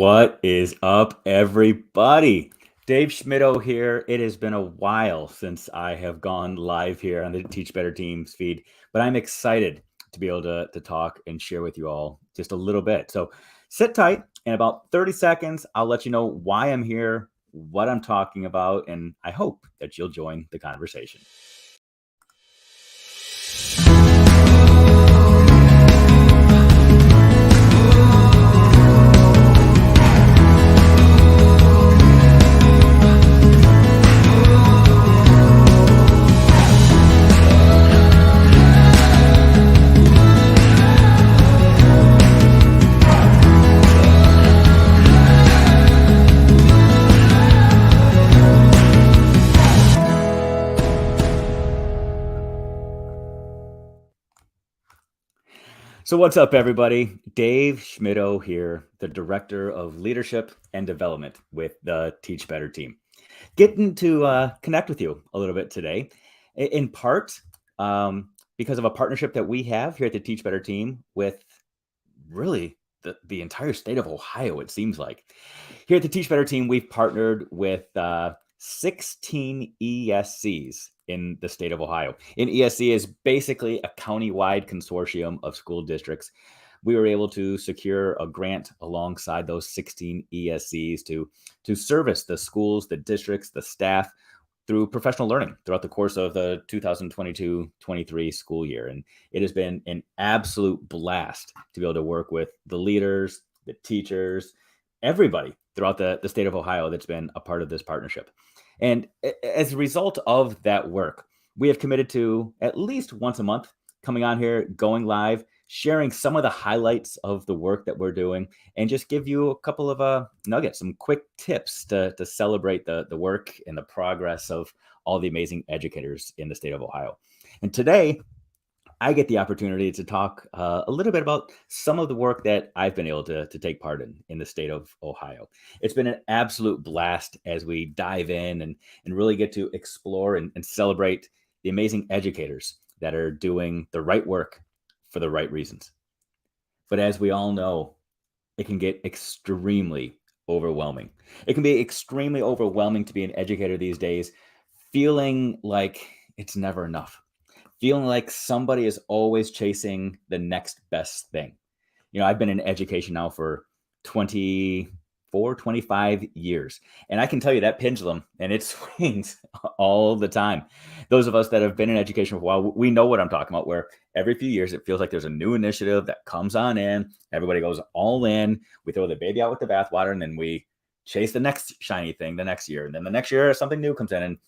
What is up, everybody? Dave Schmittou here. It has been a while since I have gone live here on the Teach Better Teams feed, but I'm excited to be able to talk and share with you all just a little bit. So sit tight. In about 30 seconds, I'll let you know why I'm here, what I'm talking about, and I hope that you'll join the conversation. So what's up, everybody? Dave Schmittou here, the Director of Leadership and Development with the Teach Better team. Getting to connect with you a little bit today, in part because of a partnership that we have here at the Teach Better team with really the entire state of Ohio, it seems like. Here at the Teach Better team, we've partnered with 16 ESCs in the state of Ohio. An ESC is basically a county-wide consortium of school districts. We were able to secure a grant alongside those 16 ESCs to service the schools, the districts, the staff through professional learning throughout the course of the 2022-23 school year. And it has been an absolute blast to be able to work with the leaders, the teachers, everybody throughout the state of Ohio that's been a part of this partnership. And as a result of that work, we have committed to at least once a month coming on here, going live, sharing some of the highlights of the work that we're doing, and just give you a couple of nuggets, some quick tips to celebrate the work and the progress of all the amazing educators in the state of Ohio. And today, I get the opportunity to talk a little bit about some of the work that I've been able to take part in the state of Ohio. It's been an absolute blast as we dive in and really get to explore and celebrate the amazing educators that are doing the right work for the right reasons. But as we all know, it can get extremely overwhelming. It can be extremely overwhelming to be an educator these days, feeling like it's never enough, feeling like somebody is always chasing the next best thing. You know, I've been in education now for 25 years. And I can tell you that pendulum, and it swings all the time. Those of us that have been in education for a while, we know what I'm talking about, where every few years it feels like there's a new initiative that comes on in. Everybody goes all in. We throw the baby out with the bathwater, and then we chase the next shiny thing the next year. And then the next year, something new comes in. And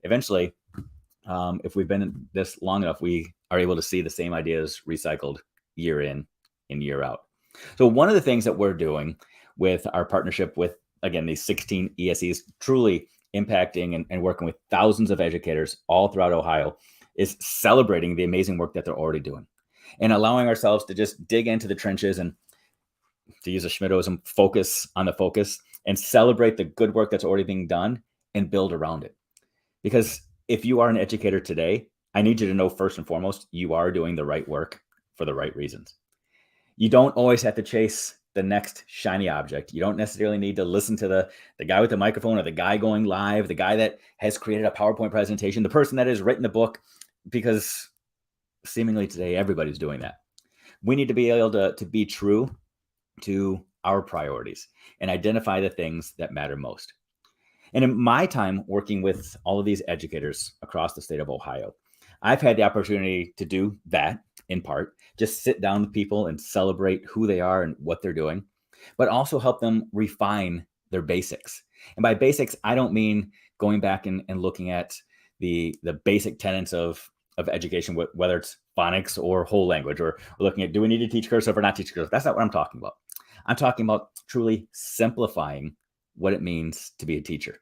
eventually, if we've been in this long enough, we are able to see the same ideas recycled year in and year out. So one of the things that we're doing with our partnership with, again, these 16 ESCs, truly impacting and working with thousands of educators all throughout Ohio, is celebrating the amazing work that they're already doing and allowing ourselves to just dig into the trenches and, to use a Schmittouism, focus on the focus and celebrate the good work that's already being done and build around it. Because if you are an educator today, I need you to know first and foremost, you are doing the right work for the right reasons. You don't always have to chase the next shiny object. You don't necessarily need to listen to the guy with the microphone or the guy going live, the guy that has created a PowerPoint presentation, the person that has written the book, because seemingly today everybody's doing that. We need to be able to be true to our priorities and identify the things that matter most. And in my time working with all of these educators across the state of Ohio, I've had the opportunity to do that in part, just sit down with people and celebrate who they are and what they're doing, but also help them refine their basics. And by basics, I don't mean going back and looking at the basic tenets of education, whether it's phonics or whole language, or looking at, do we need to teach cursive or not teach cursive? That's not what I'm talking about. I'm talking about truly simplifying what it means to be a teacher.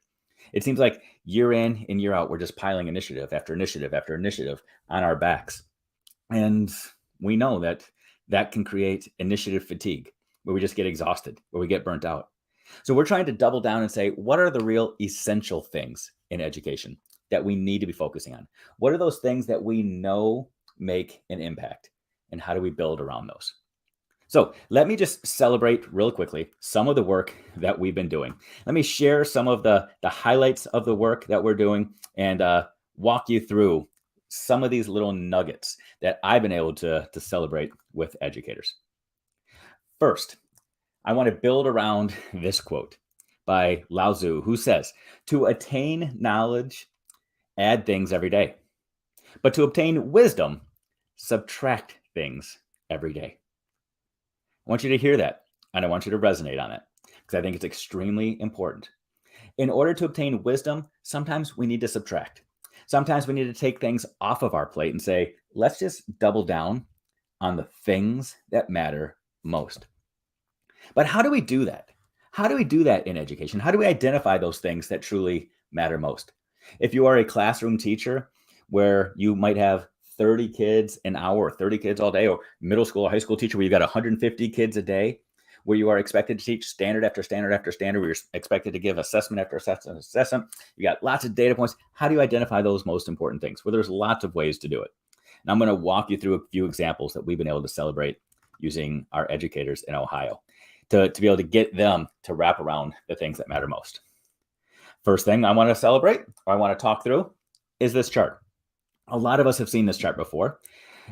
It seems like year in and year out, we're just piling initiative after initiative after initiative on our backs. And we know that can create initiative fatigue, where we just get exhausted, where we get burnt out. So we're trying to double down and say, what are the real essential things in education that we need to be focusing on? What are those things that we know make an impact? And how do we build around those? So let me just celebrate real quickly some of the work that we've been doing. Let me share some of the highlights of the work that we're doing and walk you through some of these little nuggets that I've been able to celebrate with educators. First, I want to build around this quote by Lao Tzu, who says, "To attain knowledge, add things every day. But to obtain wisdom, subtract things every day." I want you to hear that, and I want you to resonate on it because I think it's extremely important. In order to obtain wisdom, sometimes we need to subtract. Sometimes we need to take things off of our plate and say, let's just double down on the things that matter most. But how do we do that? How do we do that in education? How do we identify those things that truly matter most? If you are a classroom teacher where you might have 30 kids an hour, 30 kids all day, or middle school or high school teacher where you've got 150 kids a day, where you are expected to teach standard after standard after standard, where you're expected to give assessment after assessment, you got lots of data points. How do you identify those most important things? Well, there's lots of ways to do it. And I'm going to walk you through a few examples that we've been able to celebrate using our educators in Ohio to be able to get them to wrap around the things that matter most. First thing I want to celebrate or I want to talk through is this chart. A lot of us have seen this chart before.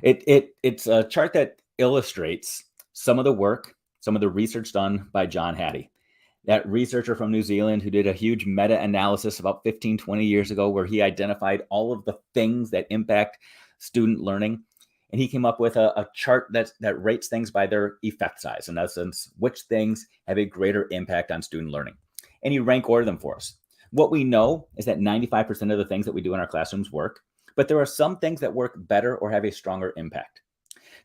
It's a chart that illustrates some of the work, some of the research done by John Hattie, that researcher from New Zealand who did a huge meta-analysis about 15, 20 years ago where he identified all of the things that impact student learning. And he came up with a chart that rates things by their effect size. In essence, which things have a greater impact on student learning. And he rank ordered them for us. What we know is that 95% of the things that we do in our classrooms work, but there are some things that work better or have a stronger impact.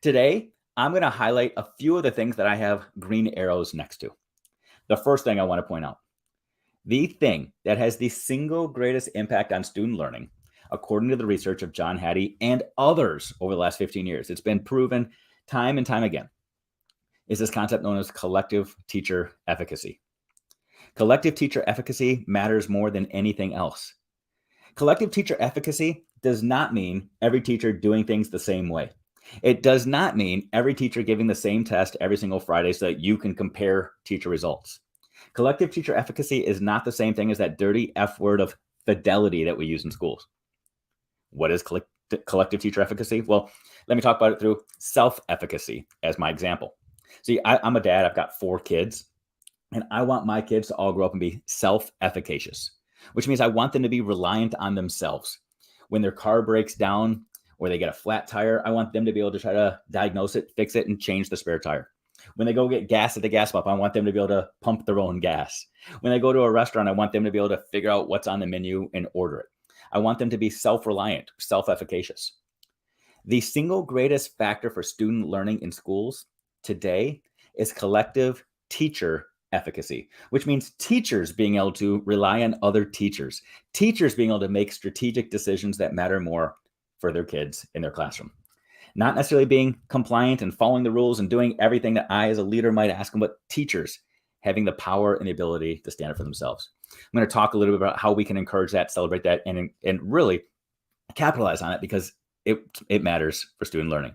Today, I'm going to highlight a few of the things that I have green arrows next to. The first thing I want to point out, the thing that has the single greatest impact on student learning, according to the research of John Hattie and others over the last 15 years, it's been proven time and time again, is this concept known as collective teacher efficacy. Collective teacher efficacy matters more than anything else. Collective teacher efficacy does not mean every teacher doing things the same way. It does not mean every teacher giving the same test every single Friday so that you can compare teacher results. Collective teacher efficacy is not the same thing as that dirty F word of fidelity that we use in schools. What is collective teacher efficacy? Well, let me talk about it through self-efficacy as my example. See, I'm a dad. I've got 4 kids, and I want my kids to all grow up and be self-efficacious, which means I want them to be reliant on themselves. When their car breaks down or they get a flat tire, I want them to be able to try to diagnose it, fix it, and change the spare tire. When they go get gas at the gas pump, I want them to be able to pump their own gas. When they go to a restaurant, I want them to be able to figure out what's on the menu and order it. I want them to be self-reliant, self-efficacious. The single greatest factor for student learning in schools today is collective teacher efficacy, which means teachers being able to rely on other teachers, teachers being able to make strategic decisions that matter more for their kids in their classroom. Not necessarily being compliant and following the rules and doing everything that I as a leader might ask them, but teachers having the power and the ability to stand up for themselves. I'm going to talk a little bit about how we can encourage that, celebrate that, and really capitalize on it because it matters for student learning.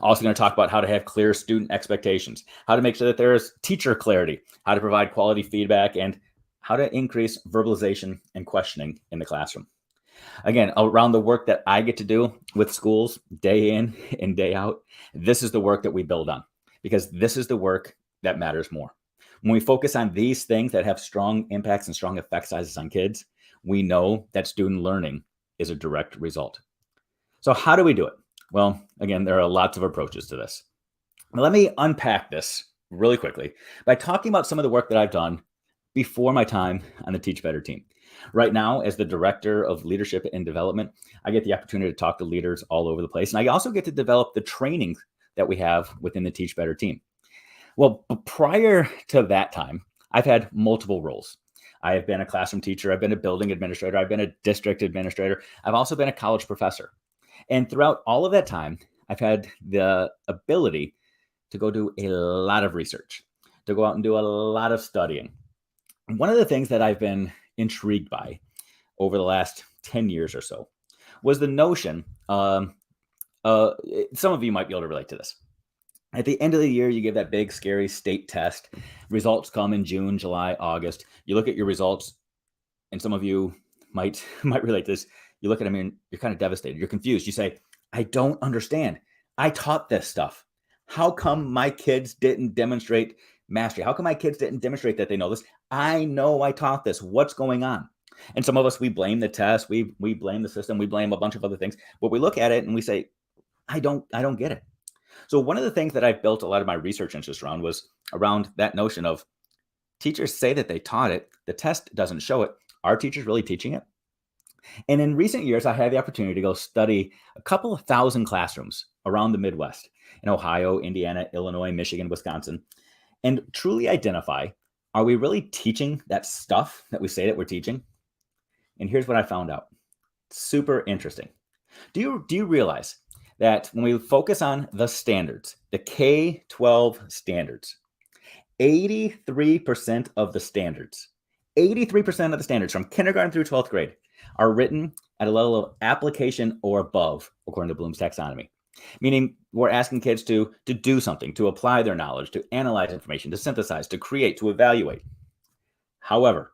Also going to talk about how to have clear student expectations, how to make sure that there is teacher clarity, how to provide quality feedback, and how to increase verbalization and questioning in the classroom. Again, around the work that I get to do with schools day in and day out, this is the work that we build on because this is the work that matters more. When we focus on these things that have strong impacts and strong effect sizes on kids, we know that student learning is a direct result. So how do we do it? Well, again, there are lots of approaches to this. Now, let me unpack this really quickly by talking about some of the work that I've done before my time on the Teach Better team. Right now, as the Director of Leadership and Development, I get the opportunity to talk to leaders all over the place. And I also get to develop the training that we have within the Teach Better team. Well, prior to that time, I've had multiple roles. I have been a classroom teacher. I've been a building administrator. I've been a district administrator. I've also been a college professor. And throughout all of that time, I've had the ability to go do a lot of research, to go out and do a lot of studying. One of the things that I've been intrigued by over the last 10 years or so was the notion, some of you might be able to relate to this. At the end of the year, you give that big, scary state test. Results come in June, July, August. You look at your results, and some of you might relate to this. You look at them and you're kind of devastated. You're confused. You say, I don't understand. I taught this stuff. How come my kids didn't demonstrate mastery? How come my kids didn't demonstrate that they know this? I know I taught this. What's going on? And some of us, we blame the test, we blame the system, we blame a bunch of other things. But we look at it and we say, I don't get it. So one of the things that I've built a lot of my research interest around was around that notion of teachers say that they taught it. The test doesn't show it. Are teachers really teaching it? And in recent years, I had the opportunity to go study a couple of thousand classrooms around the Midwest in Ohio, Indiana, Illinois, Michigan, Wisconsin, and truly identify, are we really teaching that stuff that we say that we're teaching? And here's what I found out. Super interesting. Do you realize that when we focus on the standards, the K-12 standards, 83% of the standards, 83% of the standards from kindergarten through 12th grade are written at a level of application or above, according to Bloom's taxonomy. Meaning we're asking kids to do something, to apply their knowledge, to analyze information, to synthesize, to create, to evaluate. However,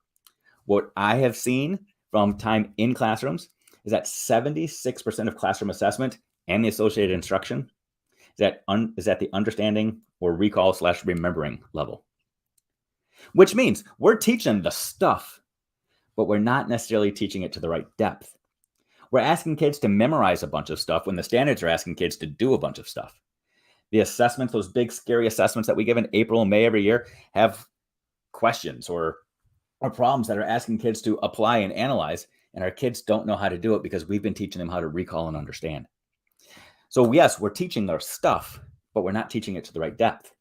what I have seen from time in classrooms is that 76% of classroom assessment and the associated instruction is at the understanding or recall / remembering level. Which means we're teaching the stuff, but we're not necessarily teaching it to the right depth. We're asking kids to memorize a bunch of stuff when the standards are asking kids to do a bunch of stuff. The assessments, those big, scary assessments that we give in April and May every year, have questions or problems that are asking kids to apply and analyze, and our kids don't know how to do it because we've been teaching them how to recall and understand. So yes, we're teaching their stuff, but we're not teaching it to the right depth.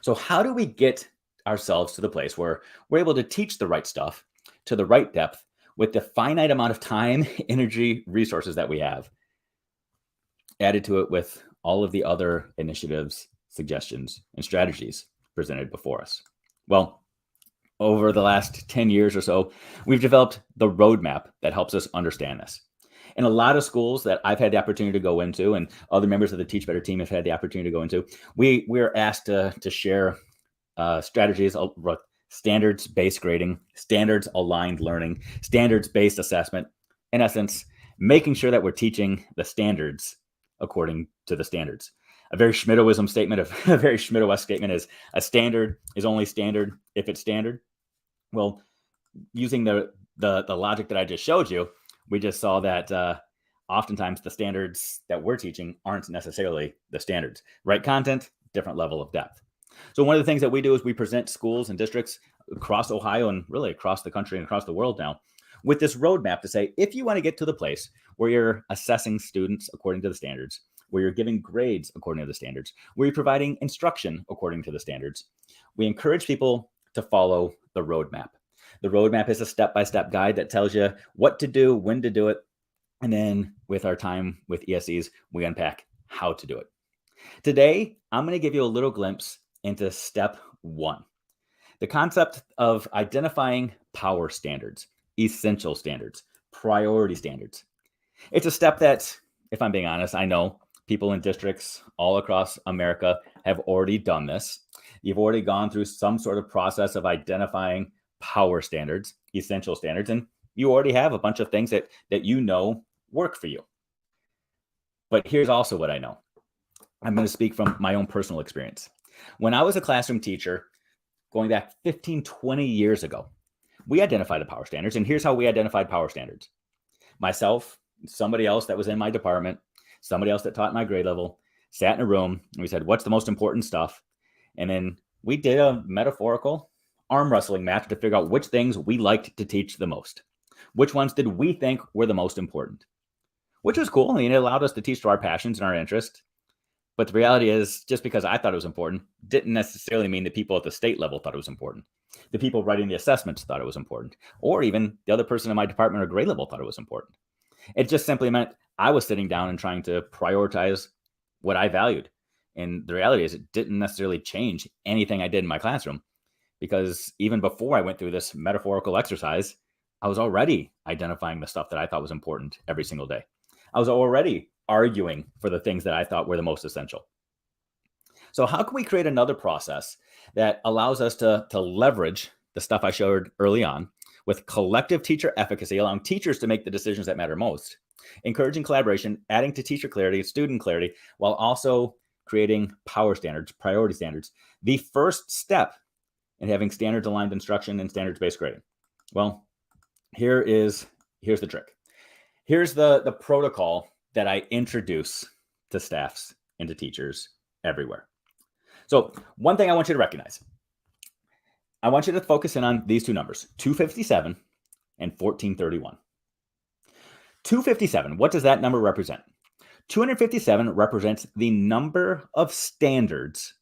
So how do we get ourselves to the place where we're able to teach the right stuff to the right depth with the finite amount of time, energy, resources that we have, added to it with all of the other initiatives, suggestions, and strategies presented before us? Well, over the last 10 years or so, we've developed the roadmap that helps us understand this. In a lot of schools that I've had the opportunity to go into, and other members of the Teach Better team have had the opportunity to go into, we're asked to share strategies, standards-based grading, standards-aligned learning, standards-based assessment. In essence, making sure that we're teaching the standards according to the standards. A very Schmittouism statement, a very Schmittou-esque statement is a standard is only standard if it's standard. Well, using the logic that I just showed you, we just saw that oftentimes the standards that we're teaching aren't necessarily the standards. Right content, different level of depth. So one of the things that we do is we present schools and districts across Ohio and really across the country and across the world now with this roadmap to say, if you want to get to the place where you're assessing students according to the standards, where you're giving grades according to the standards, where you're providing instruction according to the standards, we encourage people to follow the roadmap. The roadmap is a step-by-step guide that tells you what to do, when to do it, and then with our time with ESCs, we unpack how to do it. Today, I'm going to give you a little glimpse into step 1, the concept of identifying power standards, essential standards, priority standards. It's a step that, if I'm being honest, I know people in districts all across America have already done this. You've already gone through some sort of process of identifying power standards, essential standards, and you already have a bunch of things that you know work for you. But here's also what I know. I'm going to speak from my own personal experience. When I was a classroom teacher, going back 15, 20 years ago, we identified the power standards, and here's how we identified power standards. Myself, somebody else that was in my department, somebody else that taught my grade level, sat in a room, and we said, what's the most important stuff? And then we did a metaphorical arm wrestling match to figure out which things we liked to teach the most. Which ones did we think were the most important? Which was cool. I mean, it allowed us to teach to our passions and our interests. But the reality is, just because I thought it was important didn't necessarily mean the people at the state level thought it was important. The people writing the assessments thought it was important. Or even the other person in my department or grade level thought it was important. It just simply meant I was sitting down and trying to prioritize what I valued. And the reality is it didn't necessarily change anything I did in my classroom, because even before I went through this metaphorical exercise, I was already identifying the stuff that I thought was important every single day. I was already arguing for the things that I thought were the most essential. So how can we create another process that allows us to leverage the stuff I showed early on with collective teacher efficacy, allowing teachers to make the decisions that matter most, encouraging collaboration, adding to teacher clarity, student clarity, while also creating power standards, priority standards, the first step in having standards aligned instruction and standards-based grading? Well, here's the trick. Here's the protocol that I introduce to staffs and to teachers everywhere. So one thing I want you to recognize, I want you to focus in on these two numbers, 257 and 1431. 257, what does that number represent? 257 represents the number of standards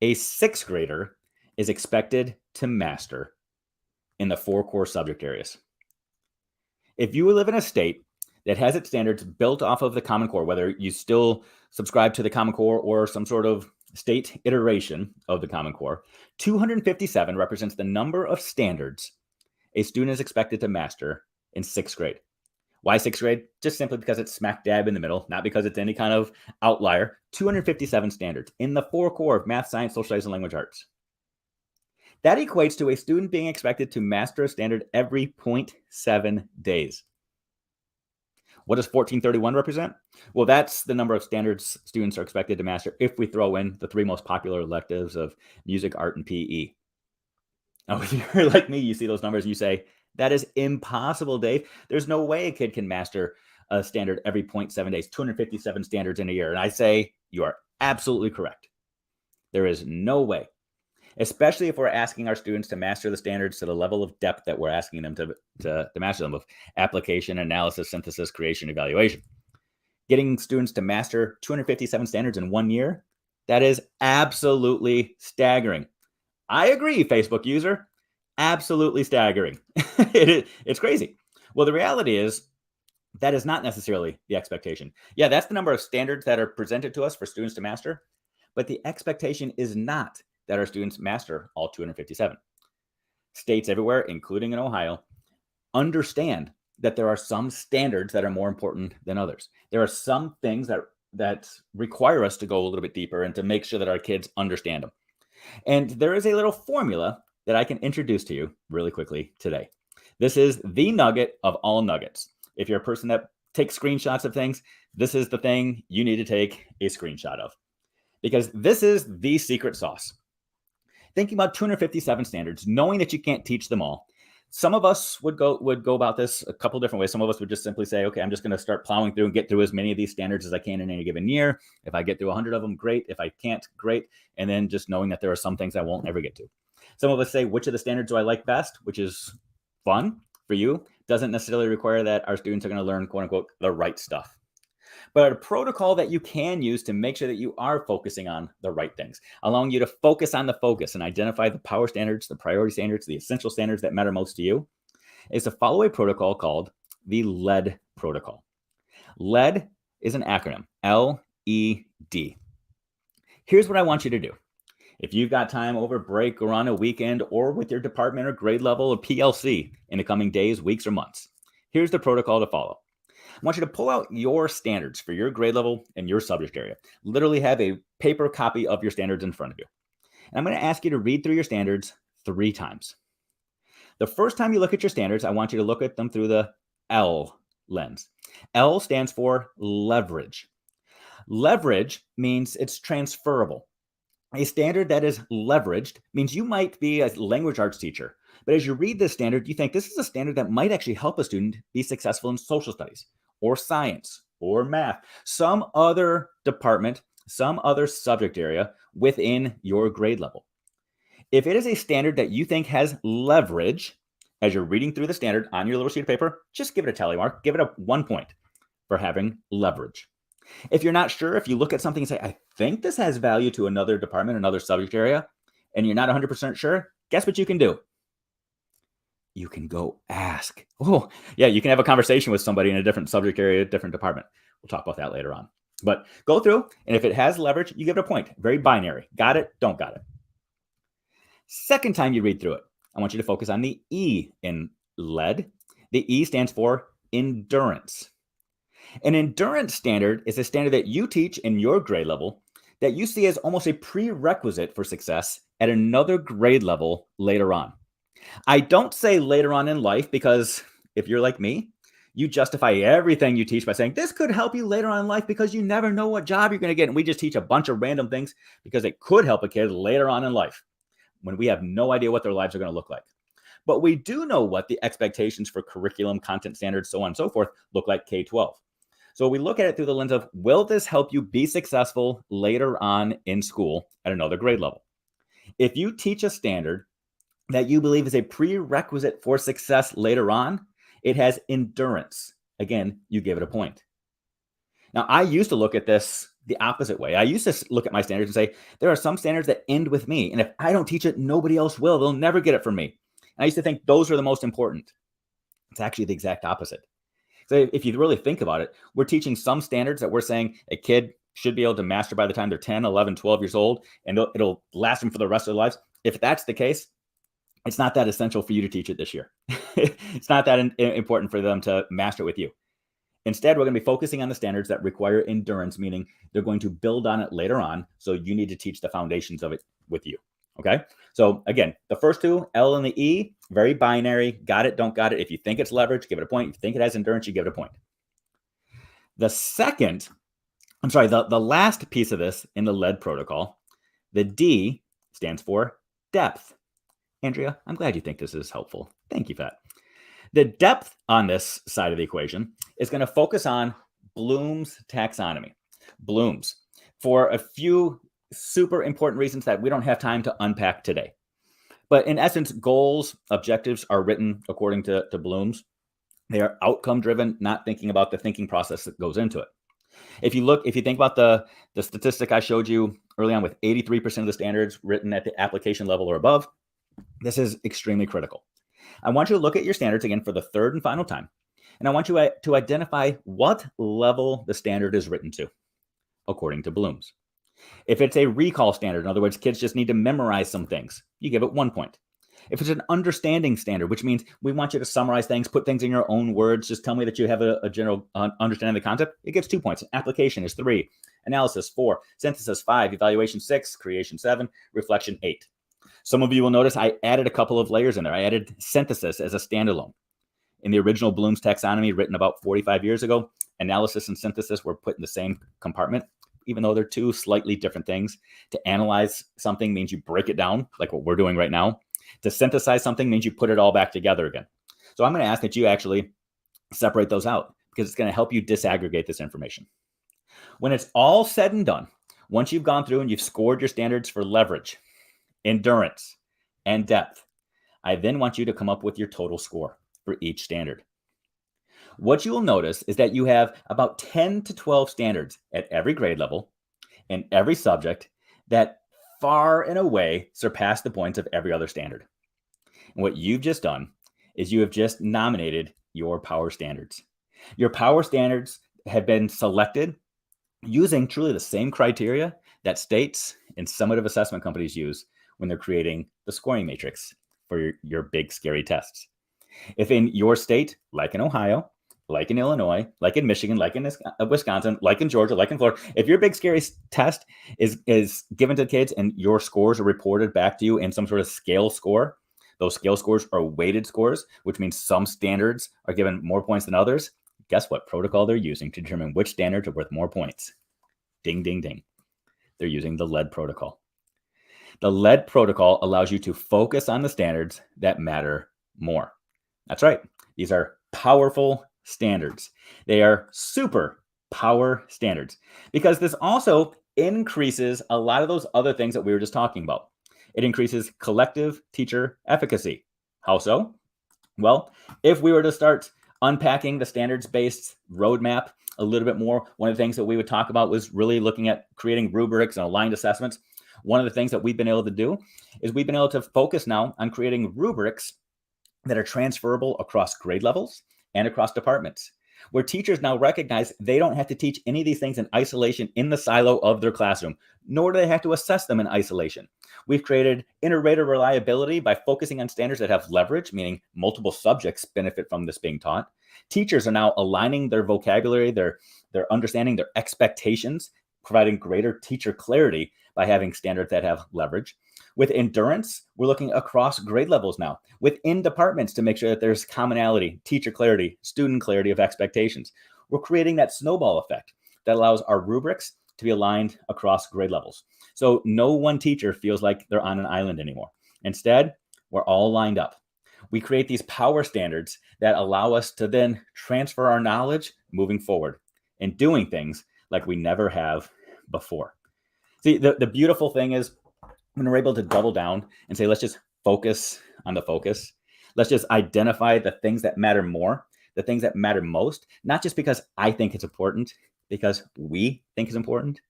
a sixth grader is expected to master in the 4 core subject areas. If you live in a state that has its standards built off of the Common Core, whether you still subscribe to the Common Core or some sort of state iteration of the Common Core, 257 represents the number of standards a student is expected to master in 6th grade. Why 6th grade? Just simply because it's smack dab in the middle, not because it's any kind of outlier. 257 standards in the 4 core of math, science, social studies, and language arts. That equates to a student being expected to master a standard every 0.7 days. What does 1431 represent? Well, that's the number of standards students are expected to master if we throw in the 3 most popular electives of music, art, and PE. Now, if you're like me, you see those numbers and you say, that is impossible, Dave. There's no way a kid can master a standard every 0.7 days, 257 standards in a year. And I say, you are absolutely correct. There is no way, especially if we're asking our students to master the standards to the level of depth that we're asking them to master them, of application, analysis, synthesis, creation, evaluation. Getting students to master 257 standards in 1 year, that is absolutely staggering. I agree, Facebook user. Absolutely staggering. It's crazy. Well, the reality is that is not necessarily the expectation. Yeah, that's the number of standards that are presented to us for students to master, but the expectation is not that our students master all 257. States everywhere, including in Ohio, understand that there are some standards that are more important than others. There are some things that require us to go a little bit deeper and to make sure that our kids understand them. And there is a little formula that I can introduce to you really quickly today. This is the nugget of all nuggets. If you're a person that takes screenshots of things, this is the thing you need to take a screenshot of, because this is the secret sauce. Thinking about 257 standards, knowing that you can't teach them all. Some of us would go about this a couple different ways. Some of us would just simply say, okay, I'm just going to start plowing through and get through as many of these standards as I can in any given year. If I get through 100 of them, great. If I can't, great. And then just knowing that there are some things I won't ever get to. Some of us say, which of the standards do I like best, which is fun for you, doesn't necessarily require that our students are going to learn, quote unquote, the right stuff. But a protocol that you can use to make sure that you are focusing on the right things, allowing you to focus on the focus and identify the power standards, the priority standards, the essential standards that matter most to you, is to follow a protocol called the LED protocol. LED is an acronym, LED. Here's what I want you to do. If you've got time over break or on a weekend or with your department or grade level or PLC in the coming days, weeks, or months, here's the protocol to follow. I want you to pull out your standards for your grade level and your subject area. Literally have a paper copy of your standards in front of you. And I'm going to ask you to read through your standards 3 times. The first time you look at your standards, I want you to look at them through the L lens. L stands for leverage. Leverage means it's transferable. A standard that is leveraged means you might be a language arts teacher, but as you read this standard, you think this is a standard that might actually help a student be successful in social studies or science or math, some other department, some other subject area within your grade level. If it is a standard that you think has leverage, as you're reading through the standard on your little sheet of paper, just give it a tally mark, give it a 1 point for having leverage. If you're not sure, if you look at something and say, I think this has value to another department, another subject area, and you're not 100% sure, guess what you can do? You can go ask. Oh, yeah, you can have a conversation with somebody in a different subject area, different department. We'll talk about that later on. But go through, and if it has leverage, you give it a point. Very binary. Got it? Don't got it. Second time you read through it, I want you to focus on the E in LED. The E stands for endurance. An endurance standard is a standard that you teach in your grade level that you see as almost a prerequisite for success at another grade level later on. I don't say later on in life because if you're like me, you justify everything you teach by saying this could help you later on in life because you never know what job you're going to get. And we just teach a bunch of random things because it could help a kid later on in life when we have no idea what their lives are going to look like. But we do know what the expectations for curriculum, content standards, so on and so forth look like K-12. So we look at it through the lens of, will this help you be successful later on in school at another grade level? If you teach a standard that you believe is a prerequisite for success later on, it has endurance. Again, you give it a point. Now, I used to look at this the opposite way. I used to look at my standards and say, there are some standards that end with me. And if I don't teach it, nobody else will. They'll never get it from me. And I used to think those are the most important. It's actually the exact opposite. So if you really think about it, we're teaching some standards that we're saying a kid should be able to master by the time they're 10, 11, 12 years old, and it'll last them for the rest of their lives. If that's the case, it's not that essential for you to teach it this year. It's not that important for them to master it with you. Instead, we're going to be focusing on the standards that require endurance, meaning they're going to build on it later on. So you need to teach the foundations of it with you. Okay. So again, the first two, L and the E, very binary. Got it, don't got it. If you think it's leverage, give it a point. If you think it has endurance, you give it a point. The last piece of this in the lead protocol, the D stands for depth. Andrea, I'm glad you think this is helpful. Thank you for that. The depth on this side of the equation is going to focus on Bloom's taxonomy. Bloom's, for a few super important reasons that we don't have time to unpack today. But in essence, goals, objectives are written according to Bloom's. They are outcome driven, not thinking about the thinking process that goes into it. If you think about the statistic I showed you early on with 83% of the standards written at the application level or above, this is extremely critical. I want you to look at your standards again for the third and final time. And I want you to identify what level the standard is written to, according to Bloom's. If it's a recall standard, in other words, kids just need to memorize some things, you give it 1 point. If it's an understanding standard, which means we want you to summarize things, put things in your own words, just tell me that you have a general understanding of the concept, it gets 2 points. Application is 3, analysis 4, synthesis 5, evaluation 6, creation 7, reflection 8. Some of you will notice I added a couple of layers in there. I added synthesis as a standalone. In the original Bloom's taxonomy written about 45 years ago, analysis and synthesis were put in the same compartment, even though they're two slightly different things. To analyze something means you break it down, like what we're doing right now. To synthesize something means you put it all back together again. So I'm going to ask that you actually separate those out because it's going to help you disaggregate this information. When it's all said and done, once you've gone through and you've scored your standards for leverage, endurance, and depth, I then want you to come up with your total score for each standard. What you will notice is that you have about 10 to 12 standards at every grade level and every subject that far and away surpass the points of every other standard. And what you've just done is you have just nominated your power standards. Your power standards have been selected using truly the same criteria that states and summative assessment companies use when they're creating the scoring matrix for your big, scary tests. If in your state, like in Ohio, like in Illinois, like in Michigan, like in Wisconsin, like in Georgia, like in Florida, if your big, scary test is given to kids and your scores are reported back to you in some sort of scale score, those scale scores are weighted scores, which means some standards are given more points than others. Guess what protocol they're using to determine which standards are worth more points? Ding, ding, ding. They're using the lead protocol. The lead protocol allows you to focus on the standards that matter more. That's right. These are powerful standards. They are super power standards because this also increases a lot of those other things that we were just talking about. It increases collective teacher efficacy. How so? Well, if we were to start unpacking the standards-based roadmap a little bit more, one of the things that we would talk about was really looking at creating rubrics and aligned assessments. One of the things that we've been able to do is we've been able to focus now on creating rubrics that are transferable across grade levels and across departments, where teachers now recognize they don't have to teach any of these things in isolation in the silo of their classroom, nor do they have to assess them in isolation. We've created inter-rater reliability by focusing on standards that have leverage, meaning multiple subjects benefit from this being taught. Teachers are now aligning their vocabulary, their understanding, their expectations providing greater teacher clarity by having standards that have leverage. With endurance, we're looking across grade levels now, within departments to make sure that there's commonality, teacher clarity, student clarity of expectations. We're creating that snowball effect that allows our rubrics to be aligned across grade levels. So no one teacher feels like they're on an island anymore. Instead, we're all lined up. We create these power standards that allow us to then transfer our knowledge moving forward and doing things like we never have before. See, the beautiful thing is when we're able to double down and say, let's just focus on the focus. Let's just identify the things that matter more, the things that matter most, not just because I think it's important, because we think it's important.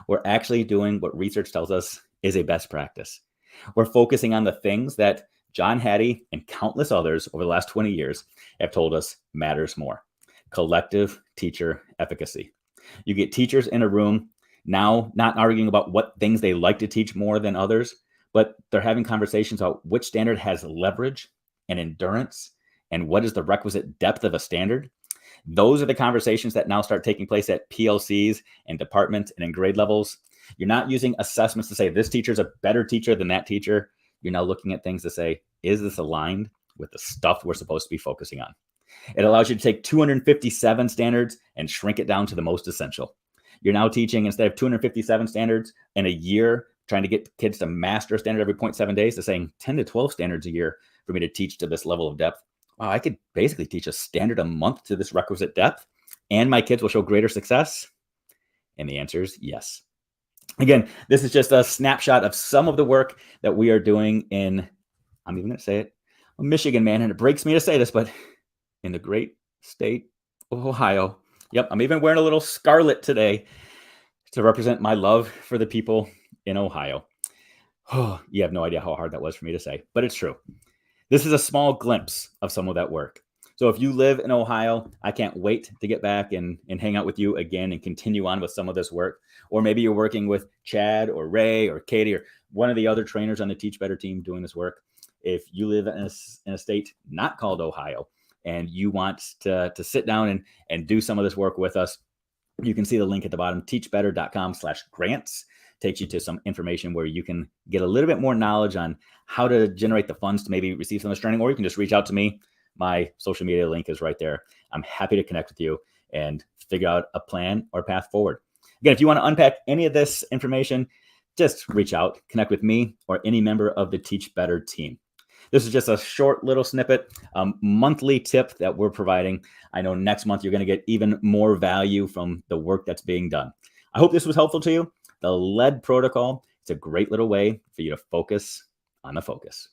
We're actually doing what research tells us is a best practice. We're focusing on the things that John Hattie and countless others over the last 20 years have told us matters more. Collective teacher efficacy. You get teachers in a room now not arguing about what things they like to teach more than others, but they're having conversations about which standard has leverage and endurance and what is the requisite depth of a standard. Those are the conversations that now start taking place at PLCs and departments and in grade levels. You're not using assessments to say this teacher is a better teacher than that teacher. You're now looking at things to say, is this aligned with the stuff we're supposed to be focusing on? It allows you to take 257 standards and shrink it down to the most essential. You're now teaching, instead of 257 standards in a year, trying to get kids to master a standard every 0.7 days, to saying 10 to 12 standards a year for me to teach to this level of depth. Wow, I could basically teach a standard a month to this requisite depth, and my kids will show greater success. And the answer is yes. Again, this is just a snapshot of some of the work that we are doing in, I'm even going to say it, Michigan, man, and it breaks me to say this, but in the great state of Ohio. Yep, I'm even wearing a little scarlet today to represent my love for the people in Ohio. Oh, you have no idea how hard that was for me to say, but it's true. This is a small glimpse of some of that work. So if you live in Ohio, I can't wait to get back and hang out with you again and continue on with some of this work. Or maybe you're working with Chad or Ray or Katie or one of the other trainers on the Teach Better team doing this work. If you live in a state not called Ohio and you want to sit down and do some of this work with us, you can see the link at the bottom, teachbetter.com/grants. Takes you to some information where you can get a little bit more knowledge on how to generate the funds to maybe receive some of this training, or you can just reach out to me. My social media link is right there. I'm happy to connect with you and figure out a plan or path forward. Again, if you want to unpack any of this information, just reach out, connect with me or any member of the Teach Better team. This is just a short little snippet, monthly tip that we're providing. I know next month you're going to get even more value from the work that's being done. I hope this was helpful to you. The LED protocol, it's a great little way for you to focus on the focus.